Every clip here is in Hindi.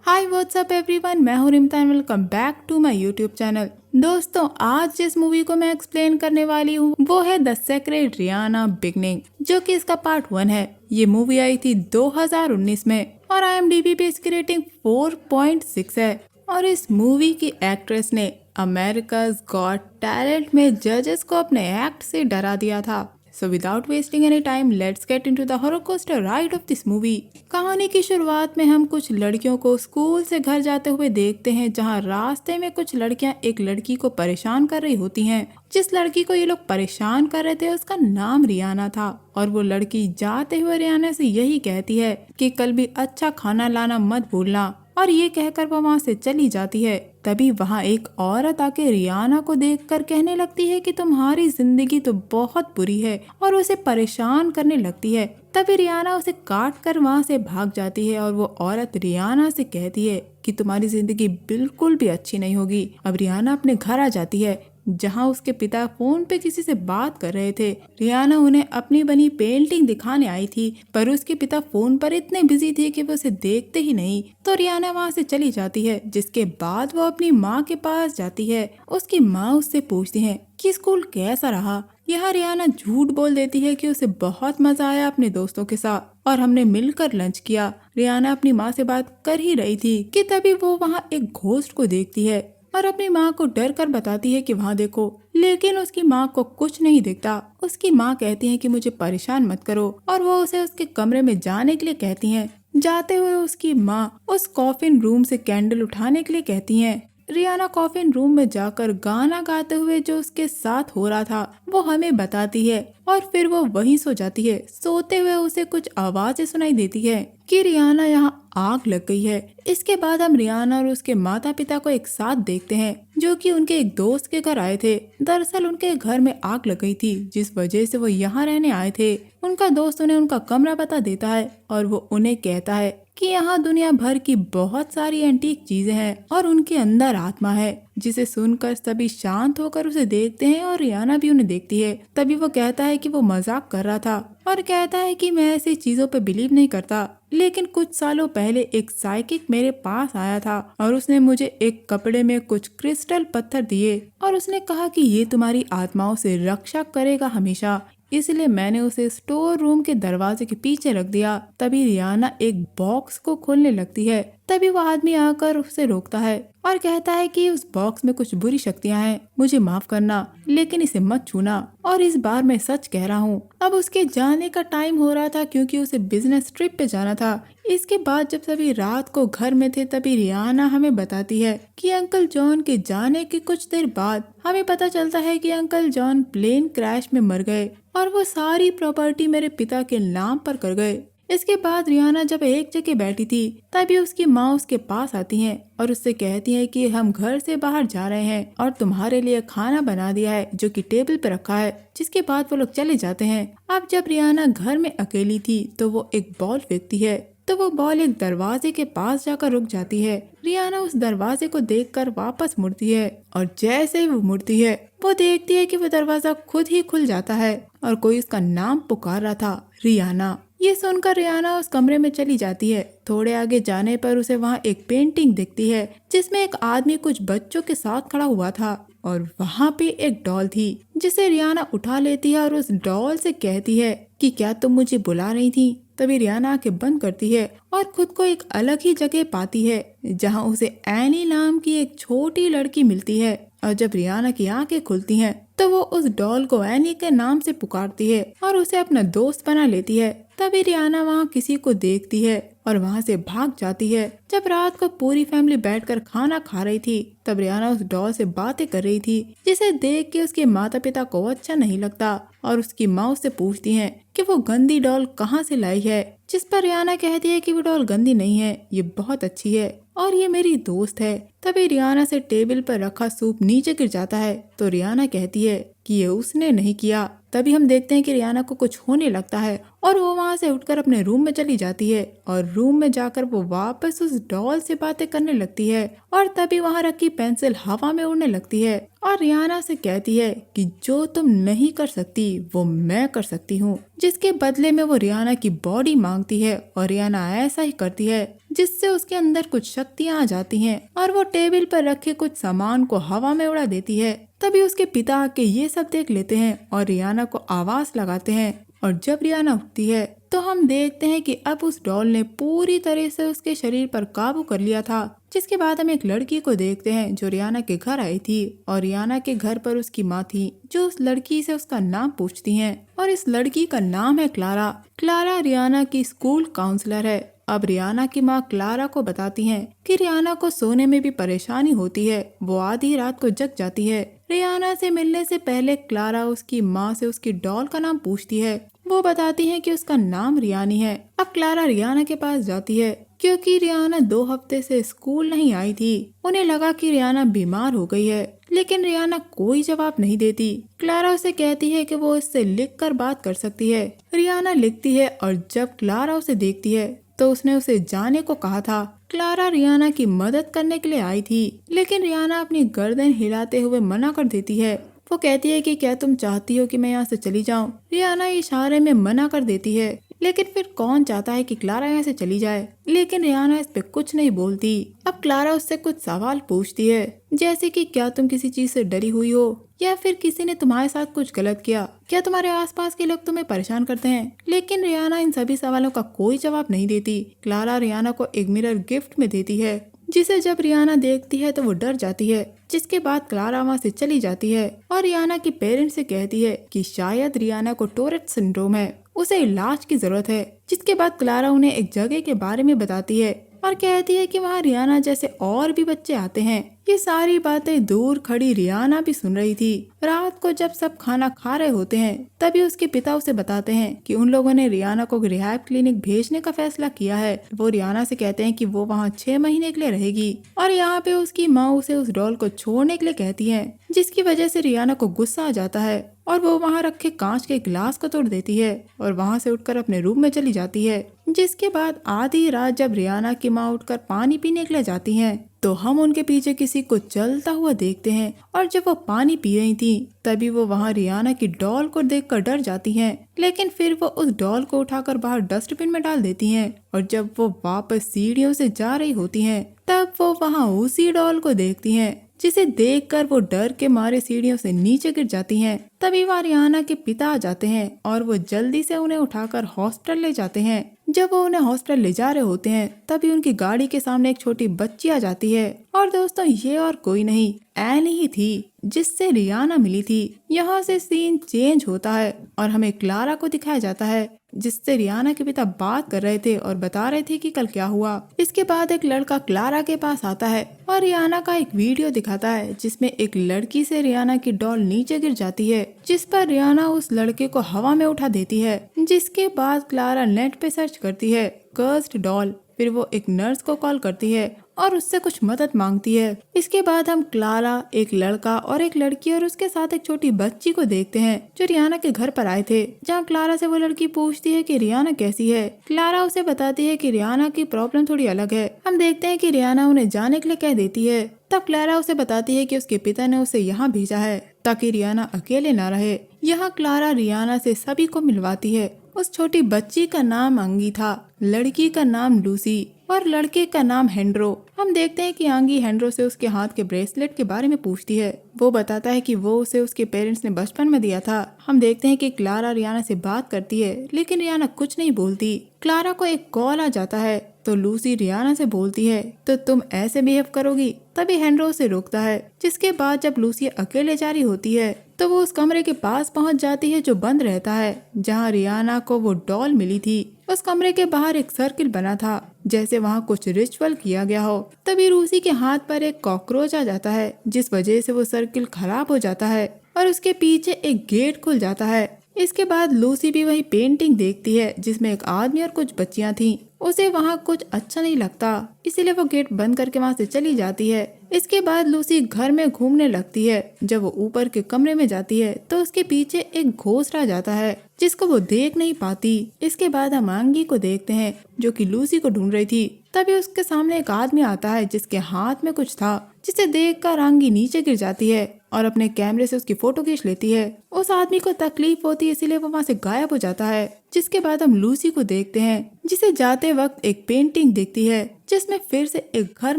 हाय व्हाट्सअप एवरीवन, मैं हूँ Rimta and welcome back to my YouTube channel. दोस्तों, आज जिस मूवी को मैं एक्सप्लेन करने वाली हूँ वो है द सेक्रेड रियाना बिगनिंग, जो कि इसका पार्ट 1 है। ये मूवी आई थी 2019 में और IMDb पे इसकी रेटिंग 4.6 है। और इस मूवी की एक्ट्रेस ने अमेरिकाज गॉट टैलेंट में जजेस को अपने एक्ट से डरा दिया था। So without wasting any time, let's get into the roller coaster ride of this movie। कहानी की शुरुआत में हम कुछ लड़कियों को स्कूल से घर जाते हुए देखते हैं, जहां रास्ते में कुछ लड़कियां एक लड़की को परेशान कर रही होती हैं। जिस लड़की को ये लोग परेशान कर रहे थे उसका नाम रियाना था और वो लड़की जाते हुए रियाना से यही कहती है कि कल भी अच्छा खाना लाना मत भूलना, और ये कहकर वो वहाँ से चली जाती है। तभी वहाँ एक औरत आके रियाना को देखकर कहने लगती है कि तुम्हारी जिंदगी तो बहुत बुरी है, और उसे परेशान करने लगती है। तभी रियाना उसे काट कर वहाँ से भाग जाती है और वो औरत रियाना से कहती है कि तुम्हारी जिंदगी बिल्कुल भी अच्छी नहीं होगी। अब रियाना अपने घर आ जाती है, जहां उसके पिता फोन पे किसी से बात कर रहे थे। रियाना उन्हें अपनी बनी पेंटिंग दिखाने आई थी, पर उसके पिता फोन पर इतने बिजी थे कि वो उसे देखते ही नहीं। तो रियाना वहां से चली जाती है, जिसके बाद वो अपनी माँ के पास जाती है। उसकी माँ उससे पूछती है कि स्कूल कैसा रहा। यहाँ रियाना झूठ बोल देती है कि उसे बहुत मजा आया अपने दोस्तों के साथ और हमने मिलकर लंच किया। रियाना अपनी माँ से बात कर ही रही थी कि तभी वो वहाँ एक घोस्ट को देखती है और अपनी माँ को डर कर बताती है कि वहाँ देखो, लेकिन उसकी माँ को कुछ नहीं दिखता। उसकी माँ कहती है कि मुझे परेशान मत करो, और वो उसे उसके कमरे में जाने के लिए कहती हैं। जाते हुए उसकी माँ उस कॉफिन रूम से कैंडल उठाने के लिए कहती हैं। रियाना कॉफिन रूम में जाकर गाना गाते हुए जो उसके साथ हो रहा था वो हमें बताती है, और फिर वो वहीं सो जाती है। सोते हुए उसे कुछ आवाजें सुनाई देती है कि रियाना यहाँ आग लग गई है। इसके बाद हम रियाना और उसके माता पिता को एक साथ देखते हैं, जो कि उनके एक दोस्त के घर आए थे। दरअसल उनके घर में आग लग गई थी, जिस वजह से वो यहाँ रहने आए थे। उनका दोस्त उन्हें उनका कमरा बता देता है और वो उन्हें कहता है कि यहाँ दुनिया भर की बहुत सारी एंटीक चीजें हैं और उनके अंदर आत्मा है। जिसे सुनकर सभी शांत होकर उसे देखते हैं और रियाना भी उन्हें देखती है। तभी वो कहता है कि वो मजाक कर रहा था और कहता है कि मैं ऐसी चीजों पे बिलीव नहीं करता, लेकिन कुछ सालों पहले एक साइकिक मेरे पास आया था और उसने मुझे एक कपड़े में कुछ क्रिस्टल पत्थर दिए और उसने कहा कि ये तुम्हारी आत्माओं से रक्षा करेगा हमेशा, इसलिए मैंने उसे स्टोर रूम के दरवाजे के पीछे रख दिया। तभी रियाना एक बॉक्स को खोलने लगती है। तभी वो आदमी आकर उसे रोकता है और कहता है कि उस बॉक्स में कुछ बुरी शक्तियां हैं, मुझे माफ करना, लेकिन इसे मत छूना, और इस बार मैं सच कह रहा हूँ। अब उसके जाने का टाइम हो रहा था क्योंकि उसे बिजनेस ट्रिप पे जाना था। इसके बाद जब सभी रात को घर में थे, तभी रियाना हमें बताती है कि अंकल जॉन के जाने के कुछ देर बाद हमें पता चलता है कि अंकल जॉन प्लेन क्रैश में मर गए और वो सारी प्रॉपर्टी मेरे पिता के नाम पर कर गए। इसके बाद रियाना जब एक जगह बैठी थी, तभी उसकी माँ उसके पास आती हैं और उससे कहती है कि हम घर से बाहर जा रहे हैं और तुम्हारे लिए खाना बना दिया है, जो कि टेबल पर रखा है। जिसके बाद वो लोग चले जाते हैं। अब जब रियाना घर में अकेली थी तो वो एक बॉल फेंकती है, तो वो बॉल एक दरवाजे के पास जाकर रुक जाती है। रियाना उस दरवाजे को देखकर वापस मुड़ती है और जैसे ही वो मुड़ती है वो देखती है कि वो दरवाजा खुद ही खुल जाता है और कोई उसका नाम पुकार रहा था, रियाना। ये सुनकर रियाना उस कमरे में चली जाती है। थोड़े आगे जाने पर उसे वहाँ एक पेंटिंग दिखती है जिसमें एक आदमी कुछ बच्चों के साथ खड़ा हुआ था और वहाँ पे एक डॉल थी, जिसे रियाना उठा लेती है और उस डॉल से कहती है कि क्या तुम मुझे बुला रही थी। तभी रियाना आंखें बंद करती है और खुद को एक अलग ही जगह पाती है, जहाँ उसे एनी नाम की एक छोटी लड़की मिलती है। और जब रियाना की आंखें खुलती हैं तो वो उस डॉल को एनी के नाम से पुकारती है और उसे अपना दोस्त बना लेती है। तभी रियाना वहाँ किसी को देखती है और वहाँ से भाग जाती है। जब रात को पूरी फैमिली बैठकर खाना खा रही थी, तब रियाना उस डॉल से बातें कर रही थी, जिसे देख के उसके माता पिता को अच्छा नहीं लगता और उसकी माँ उससे पूछती है कि वो गंदी डॉल कहाँ से लाई है। जिस पर रियाना कहती है कि वो डॉल गंदी नहीं है, ये बहुत अच्छी है और ये मेरी दोस्त है। तभी रियाना से टेबल पर रखा सूप नीचे गिर जाता है, तो रियाना कहती है कि ये उसने नहीं किया। तभी हम देखते हैं कि रियाना को कुछ होने लगता है और वो वहाँ से उठकर अपने रूम में चली जाती है और रूम में जाकर वो वापस उस डॉल से बातें करने लगती है और तभी वहाँ रखी पेंसिल हवा में उड़ने लगती है और रियाना से कहती है कि जो तुम नहीं कर सकती वो मैं कर सकती हूँ। जिसके बदले में वो रियाना की बॉडी मांगती है और रियाना ऐसा ही करती है। जिससे उसके अंदर कुछ शक्तियाँ आ जाती हैं और वो टेबल पर रखे कुछ सामान को हवा में उड़ा देती है। तभी उसके पिता आके ये सब देख लेते हैं और रियाना को आवाज लगाते हैं और जब रियाना उठती है तो हम देखते हैं कि अब उस डॉल ने पूरी तरह से उसके शरीर पर काबू कर लिया था। जिसके बाद हम एक लड़की को देखते हैं जो रियाना के घर आई थी और रियाना के घर पर उसकी माँ थी जो उस लड़की से उसका नाम पूछती हैं और इस लड़की का नाम है क्लारा। क्लारा रियाना की स्कूल काउंसलर है। अब रियाना की माँ क्लारा को बताती हैं कि रियाना को सोने में भी परेशानी होती है, वो आधी रात को जग जाती है। रियाना से मिलने से पहले क्लारा उसकी माँ से उसकी डॉल का नाम पूछती है। वो बताती है कि उसका नाम रियानी है। अब क्लारा रियाना के पास जाती है क्योंकि रियाना 2 हफ्ते से स्कूल नहीं आई थी। उन्हें लगा कि रियाना बीमार हो गई है, लेकिन रियाना कोई जवाब नहीं देती। क्लारा उसे कहती है कि वो इससे लिखकर बात कर सकती है। रियाना लिखती है और जब क्लारा उसे देखती है तो उसने उसे जाने को कहा था। क्लारा रियाना की मदद करने के लिए आई थी, लेकिन रियाना अपनी गर्दन हिलाते हुए मना कर देती है। वो कहती है कि क्या तुम चाहती हो कि मैं यहाँ से चली जाऊँ? रियाना इशारे में मना कर देती है, लेकिन फिर कौन चाहता है कि क्लारा यहाँ से चली जाए। लेकिन रियाना इस पे कुछ नहीं बोलती। अब क्लारा उससे कुछ सवाल पूछती है, जैसे कि क्या तुम किसी चीज से डरी हुई हो या फिर किसी ने तुम्हारे साथ कुछ गलत किया? क्या तुम्हारे आसपास के लोग तुम्हें परेशान करते हैं? लेकिन रियाना इन सभी सवालों का कोई जवाब नहीं देती। क्लारा रियाना को एक मिरर गिफ्ट में देती है, जिसे जब रियाना देखती है तो वो डर जाती है। जिसके बाद क्लारा वहाँ से चली जाती है और रियाना के पेरेंट्स से कहती है कि शायद रियाना को टोरेट सिंड्रोम है, उसे इलाज की जरूरत है। जिसके बाद क्लारा उन्हें एक जगह के बारे में बताती है और कहती है कि वहाँ रियाना जैसे और भी बच्चे आते हैं। ये सारी बातें दूर खड़ी रियाना भी सुन रही थी। रात को जब सब खाना खा रहे होते हैं तभी उसके पिता उसे बताते हैं कि उन लोगों ने रियाना को रिहैब क्लिनिक भेजने का फैसला किया है। वो रियाना से कहते हैं कि वो वहाँ 6 महीने के लिए रहेगी और यहाँ पे उसकी माँ उसे उस डॉल को छोड़ने के लिए कहती है, जिसकी वजह से रियाना को गुस्सा आ जाता है और वो वहाँ रखे कांच के गिलास को तोड़ देती है और वहाँ से उठकर अपने रूम में चली जाती है। जिसके बाद आधी रात जब रियाना की माँ उठकर पानी पीने के लिए जाती हैं तो हम उनके पीछे किसी को चलता हुआ देखते हैं और जब वो पानी पी रही थी तभी वो वहाँ रियाना की डॉल को देखकर डर जाती हैं। लेकिन फिर वो उस डॉल को उठाकर बाहर डस्टबिन में डाल देती हैं और जब वो वापस सीढ़ियों से जा रही होती हैं तब वो वहाँ उसी डॉल को देखती हैं, जिसे देखकर वो डर के मारे सीढ़ियों से नीचे गिर जाती हैं। तभी वहाँ रियाना के पिता आ जाते हैं और वो जल्दी से उन्हें उठाकर हॉस्पिटल ले जाते हैं। जब वो उन्हें हॉस्पिटल ले जा रहे होते हैं तभी उनकी गाड़ी के सामने एक छोटी बच्ची आ जाती है और दोस्तों ये और कोई नहीं एनी ही थी जिससे रियाना मिली थी। यहाँ से सीन चेंज होता है और हमें क्लारा को दिखाया जाता है जिससे रियाना के पिता बात कर रहे थे और बता रहे थे कि कल क्या हुआ। इसके बाद एक लड़का क्लारा के पास आता है और रियाना का एक वीडियो दिखाता है जिसमें एक लड़की से रियाना की डॉल नीचे गिर जाती है, जिस पर रियाना उस लड़के को हवा में उठा देती है। जिसके बाद क्लारा नेट पे सर्च करती है कर्स्ड डॉल। फिर वो एक नर्स को कॉल करती है और उससे कुछ मदद मांगती है। इसके बाद हम क्लारा, एक लड़का और एक लड़की और उसके साथ एक छोटी बच्ची को देखते हैं जो रियाना के घर पर आए थे। जहाँ क्लारा से वो लड़की पूछती है कि रियाना कैसी है। क्लारा उसे बताती है कि रियाना की प्रॉब्लम थोड़ी अलग है। हम देखते हैं कि रियाना उन्हें जाने के लिए कह देती है। तब क्लारा उसे बताती है कि उसके पिता ने उसे यहाँ भेजा है ताकि रियाना अकेले न रहे। यहाँ क्लारा रियाना से सभी को मिलवाती है। उस छोटी बच्ची का नाम अंगी था, लड़की का नाम लूसी और लड़के का नाम हेंड्रो। हम देखते हैं कि आंगी हेंड्रो से उसके हाथ के ब्रेसलेट के बारे में पूछती है। वो बताता है कि वो उसे उसके पेरेंट्स ने बचपन में दिया था। हम देखते हैं कि क्लारा रियाना से बात करती है लेकिन रियाना कुछ नहीं बोलती। क्लारा को एक कॉल आ जाता है तो लूसी रियाना से बोलती है तो तुम ऐसे बिहेव करोगी? तभी हेंड्रो उसे रोकता है। जिसके बाद जब लूसी अकेले जा रही होती है तो वो उस कमरे के पास पहुंच जाती है जो बंद रहता है, जहां रियाना को वो डॉल मिली थी। उस कमरे के बाहर एक सर्किल बना था जैसे वहां कुछ रिचुअल किया गया हो। तभी लूसी के हाथ पर एक कॉकरोच आ जाता है जिस वजह से वो सर्किल खराब हो जाता है और उसके पीछे एक गेट खुल जाता है। इसके बाद लूसी भी वही पेंटिंग देखती है जिसमें एक आदमी और कुछ बच्चियां थीं। उसे वहाँ कुछ अच्छा नहीं लगता, इसीलिए वो गेट बंद करके वहाँ से चली जाती है। इसके बाद लूसी घर में घूमने लगती है। जब वो ऊपर के कमरे में जाती है तो उसके पीछे एक घोंसला आ जाता है जिसको वो देख नहीं पाती। इसके बाद हम आंगी को देखते हैं जो कि लूसी को ढूंढ रही थी। तभी उसके सामने एक आदमी आता है जिसके हाथ में कुछ था, जिसे देखकर आंगी नीचे गिर जाती है और अपने कैमरे से उसकी फोटो खींच लेती है। उस आदमी को तकलीफ होती है इसीलिए वो वहाँ से गायब हो जाता है। जिसके बाद हम लूसी को देखते हैं जिसे जाते वक्त एक पेंटिंग दिखती है जिसमें फिर से एक घर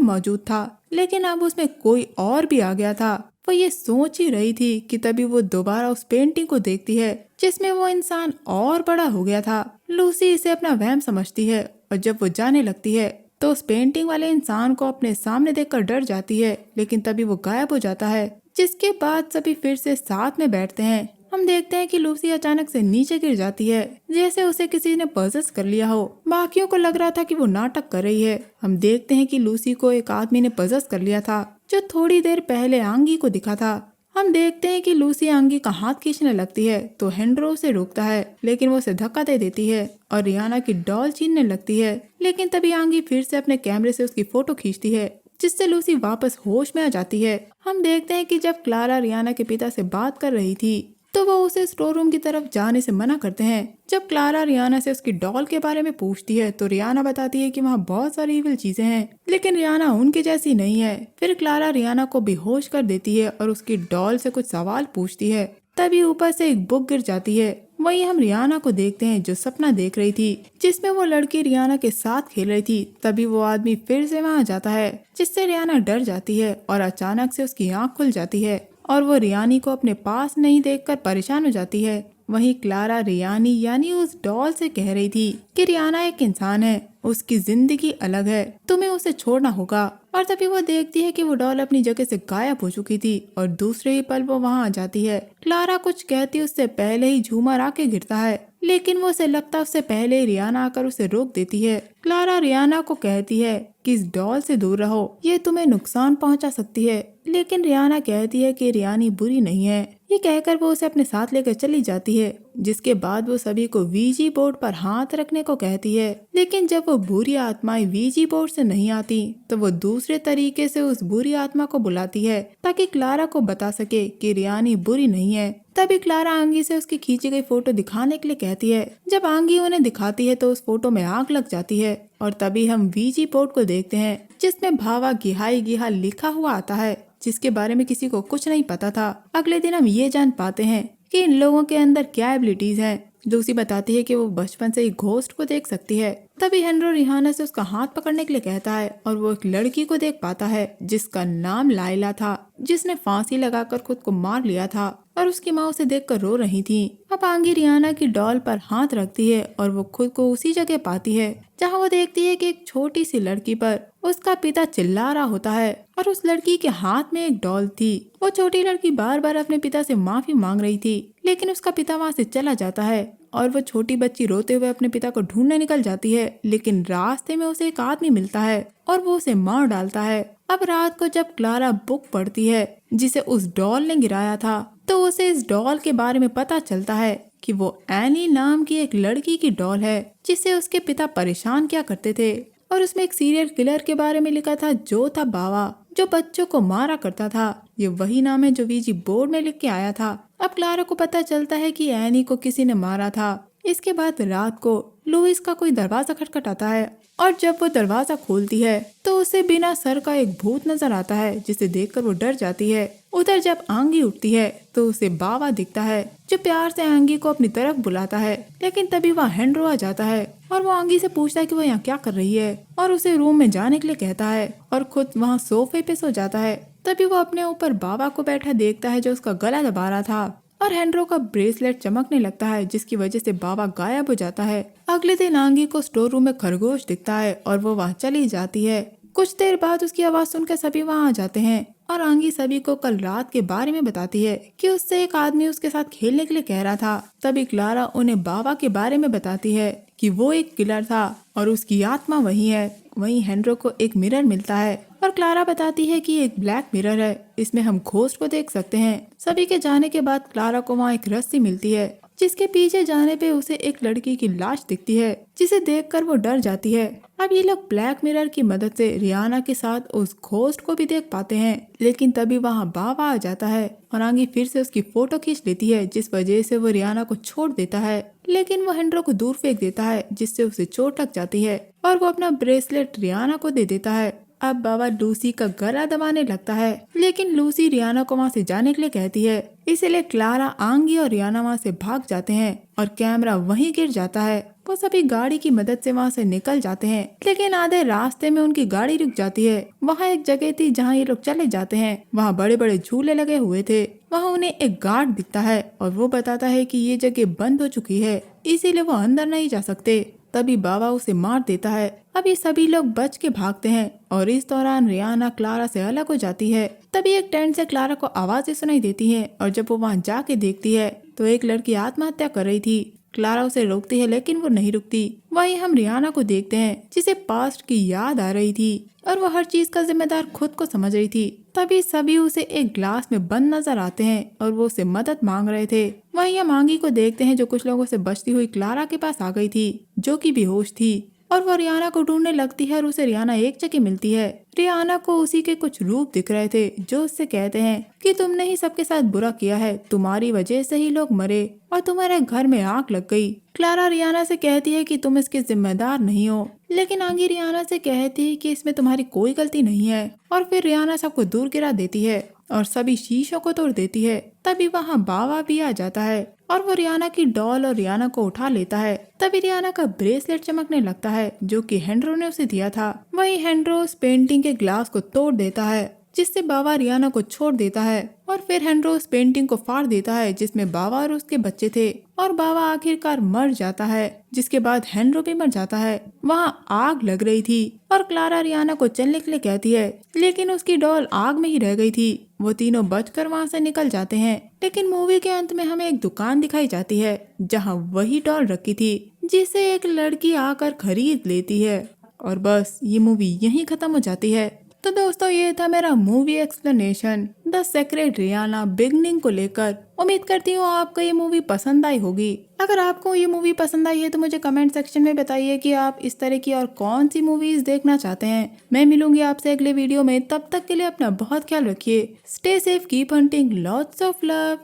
मौजूद था, लेकिन अब उसमें कोई और भी आ गया था। वो ये सोच ही रही थी कि तभी वो दोबारा उस पेंटिंग को देखती है जिसमें वो इंसान और बड़ा हो गया था। लूसी इसे अपना वहम समझती है और जब वो जाने लगती है तो उस पेंटिंग वाले इंसान को अपने सामने देखकर डर जाती है, लेकिन तभी वो गायब हो जाता है। जिसके बाद सभी फिर से साथ में बैठते हैं। हम देखते हैं कि लूसी अचानक से नीचे गिर जाती है, जैसे उसे किसी ने पजेस कर लिया हो। बाकियों को लग रहा था कि वो नाटक कर रही है। हम देखते हैं कि लूसी को एक आदमी ने पजेस कर लिया था, जो थोड़ी देर पहले आंगी को दिखा था। हम देखते हैं कि लूसी आंगी का हाथ खींचने लगती है तो हेनरो उसे रोकता है, लेकिन वो उसे धक्का दे देती है और रियाना की डॉल छीनने लगती है। लेकिन तभी आंगी फिर से अपने कैमरे से उसकी फोटो खींचती है, जिससे लूसी वापस होश में आ जाती है। हम देखते हैं कि जब क्लारा रियाना के पिता से बात कर रही थी तो वो उसे स्टोर रूम की तरफ जाने से मना करते हैं। जब क्लारा रियाना से उसकी डॉल के बारे में पूछती है तो रियाना बताती है कि वहाँ बहुत सारी इविल चीजें हैं, लेकिन रियाना उनकी जैसी नहीं है। फिर क्लारा रियाना को बेहोश कर देती है और उसकी डॉल से कुछ सवाल पूछती है। तभी ऊपर से एक बुक गिर जाती है। वहीं हम रियाना को देखते हैं जो सपना देख रही थी, जिसमें वो लड़की रियाना के साथ खेल रही थी। तभी वो आदमी फिर से वहाँ जाता है, जिससे रियाना डर जाती है और अचानक से उसकी आँख खुल जाती है और वो रियानी को अपने पास नहीं देखकर परेशान हो जाती है। वहीं क्लारा रियानी यानी उस डॉल से कह रही थी कि रियाना एक इंसान है, उसकी जिंदगी अलग है, तुम्हें उसे छोड़ना होगा। और तभी वो देखती है कि वो डॉल अपनी जगह से गायब हो चुकी थी और दूसरे ही पल वो वहाँ आ जाती है। क्लारा कुछ कहती उससे पहले ही झूमर आके गिरता है, लेकिन वो उसे लगता उससे पहले ही रियाना आकर उसे रोक देती है। क्लारा रियाना को कहती है कि इस डॉल से दूर रहो, ये तुम्हें नुकसान पहुंचा सकती है। लेकिन रियाना कहती है कि रियानी बुरी नहीं है। ये कहकर वो उसे अपने साथ लेकर चली जाती है, जिसके बाद वो सभी को वीजी बोर्ड पर हाथ रखने को कहती है। लेकिन जब वो बुरी आत्माएं वीजी बोर्ड से नहीं आती तो वो दूसरे तरीके से उस बुरी आत्मा को बुलाती है, ताकि क्लारा को बता सके कि रियानी बुरी नहीं है। तभी क्लारा आंगी से उसकी खींची गई फोटो दिखाने के लिए कहती है। जब आंगी उन्हें दिखाती है तो उस फोटो में आग लग जाती है और तभी हम वीजी बोर्ड को देखते हैं, जिसमें भावा गिहाई गिहा लिखा हुआ आता है, जिसके बारे में किसी को कुछ नहीं पता था। अगले दिन हम ये जान पाते हैं कि इन लोगों के अंदर क्या एबिलिटीज हैं। लूसी बताती है कि वो बचपन से ही घोस्ट को देख सकती है। तभी हेनरो रिहाना से उसका हाथ पकड़ने के लिए कहता है और वो एक लड़की को देख पाता है जिसका नाम लाइला था, जिसने फांसी लगाकर खुद को मार लिया था और उसकी माँ उसे देखकर रो रही थी। अब आंगी रियाना की डॉल पर हाथ रखती है और वो खुद को उसी जगह पाती है जहाँ वो देखती है कि एक छोटी सी लड़की पर उसका पिता चिल्ला रहा होता है और उस लड़की के हाथ में एक डॉल थी। वो छोटी लड़की बार बार अपने पिता से माफी मांग रही थी, लेकिन उसका पिता वहाँ से चला जाता है और वो छोटी बच्ची रोते हुए अपने पिता को ढूंढने निकल जाती है। लेकिन रास्ते में उसे एक आदमी मिलता है और वो उसे मार डालता है। अब रात को जब क्लारा बुक पढ़ती है जिसे उस डॉल ने गिराया था, तो उसे इस डॉल के बारे में पता चलता है कि वो एनी नाम की एक लड़की की डॉल है, जिसे उसके पिता परेशान किया करते थे। और उसमें एक सीरियल किलर के बारे में लिखा था जो था बावा, जो बच्चों को मारा करता था। ये वही नाम है जो वीजी बोर्ड में लिख के आया था। अब क्लारा को पता चलता है कि एनी को किसी ने मारा था। इसके बाद रात को लुइस का कोई दरवाजा खटखटाता है और जब वो दरवाजा खोलती है तो उसे बिना सर का एक भूत नजर आता है, जिसे देखकर वो डर जाती है। उधर जब आंगी उठती है तो उसे बावा दिखता है, जो प्यार से आंगी को अपनी तरफ बुलाता है। लेकिन तभी वहाँ हेनरो आ जाता है और वो आंगी से पूछता है कि वो यहाँ क्या कर रही है और उसे रूम में जाने के लिए कहता है और खुद वहाँ सोफे पे सो जाता है। तभी वो अपने ऊपर बाबा को बैठा देखता है जो उसका गला दबा रहा था और हेनरो का ब्रेसलेट चमकने लगता है, जिसकी वजह से बाबा गायब हो जाता है। अगले दिन आंगी को स्टोर रूम में खरगोश दिखता है और वो वहाँ चली जाती है। कुछ देर बाद उसकी आवाज सुनकर सभी वहाँ आ जाते हैं और आंगी सभी को कल रात के बारे में बताती है कि उससे एक आदमी उसके साथ खेलने के लिए कह रहा था। तभी क्लारा उन्हें बाबा के बारे में बताती है कि वो एक किलर था और उसकी आत्मा वही है। वहीं हेनरो को एक मिरर मिलता है और क्लारा बताती है कि एक ब्लैक मिरर है, इसमें हम घोस्ट को देख सकते हैं। सभी के जाने के बाद क्लारा को वहाँ एक रस्सी मिलती है, जिसके पीछे जाने पे उसे एक लड़की की लाश दिखती है, जिसे देखकर वो डर जाती है। अब ये लोग ब्लैक मिरर की मदद से रियाना के साथ उस घोस्ट को भी देख पाते हैं। लेकिन तभी वहाँ बाबा आ जाता है और आंगी फिर से उसकी फोटो खींच लेती है, जिस वजह से वो रियाना को छोड़ देता है। लेकिन वो हेनरो को दूर फेंक देता है, जिससे उसे चोट लग जाती है और वो अपना ब्रेसलेट रियाना को दे देता है। अब बाबा लूसी का गला दबाने लगता है, लेकिन लूसी रियाना को वहाँ से जाने के लिए कहती है, इसीलिए क्लारा, आंगी और रियाना वहाँ से भाग जाते हैं और कैमरा वहीं गिर जाता है। वो सभी गाड़ी की मदद से वहाँ से निकल जाते हैं, लेकिन आधे रास्ते में उनकी गाड़ी रुक जाती है। वहाँ एक जगह थी जहाँ ये लोग चले जाते हैं। वहाँ बड़े बड़े झूले लगे हुए थे। वहाँ उन्हें एक गार्ड दिखता है और वो बताता है कि ये जगह बंद हो चुकी है, इसीलिए वो अंदर नहीं जा सकते। तभी बाबा उसे मार देता है। अब ये सभी लोग बच के भागते हैं और इस दौरान रियाना क्लारा से अलग हो जाती है। तभी एक टेंट से क्लारा को आवाजें सुनाई देती हैं और जब वो वहाँ जाके देखती है तो एक लड़की आत्महत्या कर रही थी। क्लारा उसे रोकती है लेकिन वो नहीं रुकती। वहीं हम रियाना को देखते हैं जिसे पास्ट की याद आ रही थी और वो हर चीज का जिम्मेदार खुद को समझ रही थी। तभी सभी उसे एक ग्लास में बंद नजर आते हैं और वो उसे मदद मांग रहे थे। वहीं हम आंगी को देखते हैं जो कुछ लोगों से बचती हुई क्लारा के पास आ गई थी, जो कि बेहोश थी, और वो रियाना को ढूंढने लगती है और उसे रियाना एक जगह मिलती है। रियाना को उसी के कुछ रूप दिख रहे थे जो उससे कहते हैं कि तुमने ही सबके साथ बुरा किया है, तुम्हारी वजह से ही लोग मरे और तुम्हारे घर में आग लग गई। क्लारा रियाना से कहती है कि तुम इसके जिम्मेदार नहीं हो, लेकिन आंगी रियाना से कहती है कि इसमें तुम्हारी कोई गलती नहीं है। और फिर रियाना सबको दूर गिरा देती है और सभी शीशों को तोड़ देती है। तभी वहाँ बाबा भी आ जाता है और वो रियाना की डॉल और रियाना को उठा लेता है। तभी रियाना का ब्रेसलेट चमकने लगता है जो कि हेनरो ने उसे दिया था। वहीं हेनरो उस पेंटिंग के ग्लास को तोड़ देता है जिससे बाबा रियाना को छोड़ देता है और फिर हेनरो उस पेंटिंग को फाड़ देता है जिसमें बाबा और उसके बच्चे थे और बाबा आखिरकार मर जाता है, जिसके बाद हेनरो भी मर जाता है। वहाँ आग लग रही थी और क्लारा रियाना को चलने के लिए कहती है, लेकिन उसकी डॉल आग में ही रह गई थी। वो तीनों बचकर वहाँ से निकल जाते हैं, लेकिन मूवी के अंत में हमें एक दुकान दिखाई जाती है जहाँ वही डॉल रखी थी जिसे एक लड़की आकर खरीद लेती है। और बस ये मूवी यहीं खत्म हो जाती है। तो दोस्तों ये था मेरा movie explanation the sacred Riyana beginning को लेकर। उम्मीद करती हूँ आपको ये मूवी पसंद आई होगी। अगर आपको ये मूवी पसंद आई है तो मुझे कमेंट सेक्शन में बताइए कि आप इस तरह की और कौन सी मूवीज देखना चाहते हैं। मैं मिलूंगी आपसे अगले वीडियो में, तब तक के लिए अपना बहुत ख्याल रखिए। Stay safe, keep hunting, lots of love.